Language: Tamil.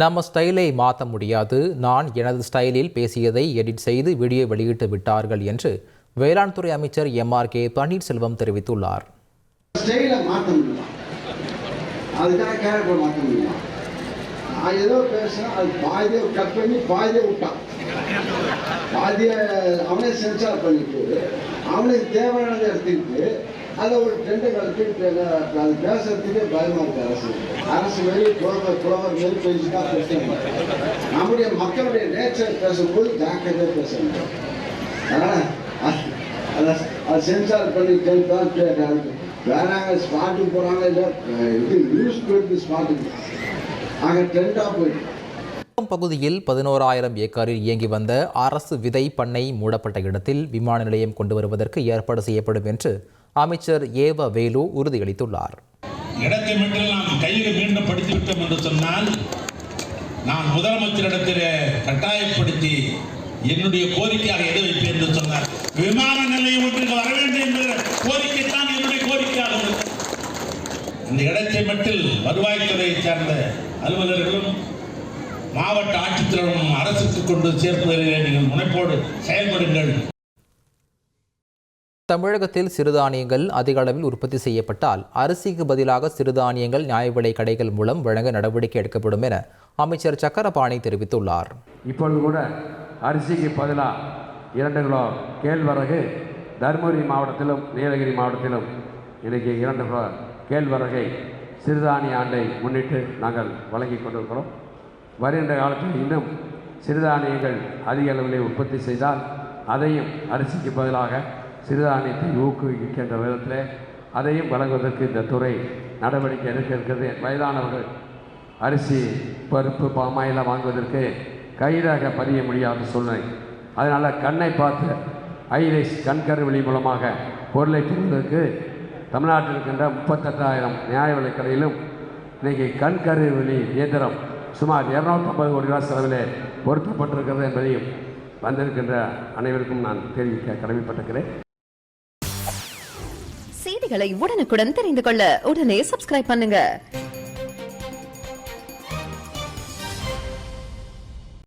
நம்ம ஸ்டைலை மாற்ற முடியாது. நான் எனது ஸ்டைலில் பேசியதை எடிட் செய்து வீடியோ வெளியிட்டு விட்டார்கள் என்று வேளாண் துறை அமைச்சர் MRK பன்னீர்செல்வம் தெரிவித்துள்ளார். ஏதோ பேசுனா அது பாதியை கட் பண்ணி பாதியை விட்டான், பாதியை அவனே சென்சார் பண்ணிட்டு அவனுக்கு தேவையானதை எடுத்துக்கிட்டு அதை ஒரு ட்ரெண்டை கலப்பிட்டு அது பேசுறதுக்கே பயமா இருக்கு. அரசு மாரி புலவர் மாரி பேசிட்டா பேசணும். நம்முடைய மக்களுடைய நேச்சர் பேசும்போது ஜாக்கிரதையாக பேசணும். அதனால் அதை சென்சார் பண்ணி தான் வேற ஸ்பாட்டுக்கு போகிறாங்க, இல்லை இது நியூஸ் போயிட்டு ஸ்பாட்டுக்கு ஆக ட்ரெண்டாக போயிட்டு. பகுதியில் 11,000 ஏக்கரில் இயங்கி வந்த அரசு விதை பண்ணை மூடப்பட்ட இடத்தில் விமான நிலையம் கொண்டு வருவதற்கு ஏற்பாடு செய்யப்படும் என்று அமைச்சர் ஏவ வேலு உறுதியளித்துள்ளார். இடத்தை மட்டும் நாம் கையில் மீண்டும் படித்துவிட்டோம் என்று சொன்னால், நான் முதலமைச்சரிடத்தில் கட்டாயப்படுத்தி என்னுடைய கோரிக்கையாக எடு வைப்பேன் என்று சொன்னார். விமான நிலையம் ஒன்றுக்கு வர வேண்டும் என்ற கோரிக்கை தான் என்னுடைய கோரிக்கையாக இருந்தது. இந்த இடத்தை மட்டும் வருவாய்த்துறையை சார்ந்த அலுவலர்களும் மாவட்ட ஆட்சித்தலைவரும் அரசுக்கு கொண்டு சேர்ப்பதிலே நீங்கள் முனைப்போடு செயல்படுங்கள். தமிழகத்தில் சிறுதானியங்கள் அதிக அளவில் உற்பத்தி செய்யப்பட்டால் அரிசிக்கு பதிலாக சிறுதானியங்கள் நியாய விலை கடைகள் மூலம் வழங்க நடவடிக்கை எடுக்கப்படும் என அமைச்சர் சக்கரபாணி தெரிவித்துள்ளார். இப்பொழுது கூட அரிசிக்கு பதிலாக 2 கிலோ கேழ்வரகு தருமபுரி மாவட்டத்திலும் நீலகிரி மாவட்டத்திலும் இன்றைக்கி 2 கிலோ கேழ்வரகை சிறுதானிய ஆண்டை முன்னிட்டு நாங்கள் வழங்கி கொண்டிருக்கிறோம். வருகின்ற காலத்தில் இன்னும் சிறுதானியங்கள் அதிக அளவில் உற்பத்தி செய்தால் அதையும் அரிசிக்கு பதிலாக சிறுதானியத்தை ஊக்குவிக்கின்ற விதத்தில் அதையும் வழங்குவதற்கு இந்த துறை நடவடிக்கை எடுக்க இருக்கிறது. வயதானவர்கள் அரிசி பருப்பு பாமாயிலாம் வாங்குவதற்கு கைதாக பதிய முடியாத சூழ்நிலை. அதனால் கண்ணை பார்த்து ஐரைஸ் கண்கருவிழி மூலமாக பொருளை பெறுவதற்கு தமிழ்நாட்டில் இருக்கின்ற 38,000 நியாய விலை கடையிலும் இன்றைக்கி கண்கருவிழி இயந்திரம் சுமார் 250 கோடி ரூபாய் செலவில் பொருத்தப்பட்டிருக்கிறது என்பதையும் வந்திருக்கின்ற அனைவருக்கும் நான் தெரிவிக்க கடமைப்பட்டிருக்கிறேன். செய்திகளை உடனுக்குடன் தெரிந்து கொள்ள உடனே சப்ஸ்கிரைப் பண்ணுங்க.